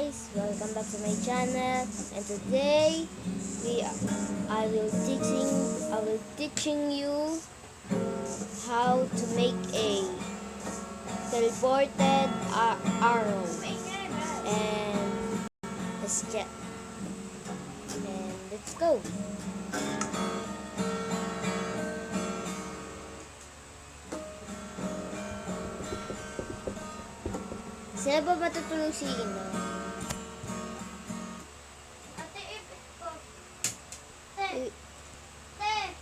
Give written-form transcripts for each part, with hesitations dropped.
guys, welcome back to my channel. And today I will teaching you how to make a teleported arrow and a jet. And let's go. Sino ba matutulong si Ino? Ate, ipit ko. Te. Te. Ate.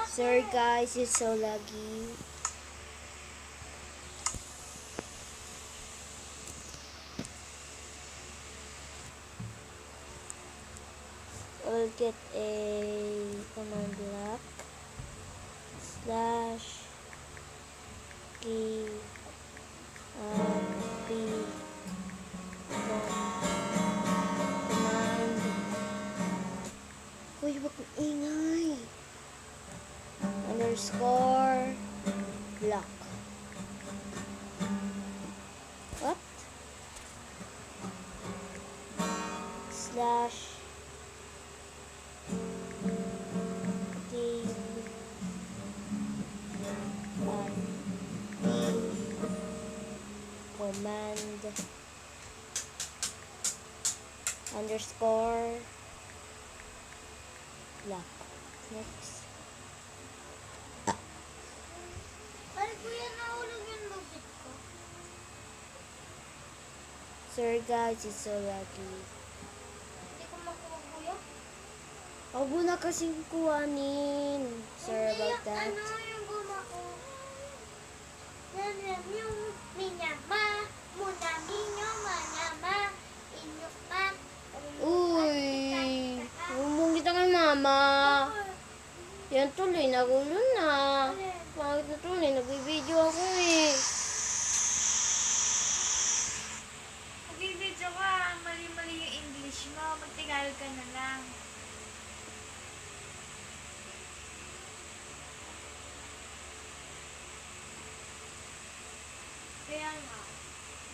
Sorry guys, it's so laggy. I'll get a command block / key p command. Uy, wag kang ingay. Underscore block. What? / command underscore block. Next. Ay, kuya, nahulog yung lupit ko. Sorry guys, it's so laggy. Hindi ko makuha, kuya. Huwag mo na kasing kuhanin. Sorry about that. Ano yung guma ko? Yan yung minyama. Muna minyo, manama. Inyo pa. Uy, humungit ka kay mama. Yan tuloy, nagulo na. Bakit na tuloy? Nagbibideo ako eh. Nagbibidyo ka. Mali-mali yung English mo. Magtagalog ka na lang.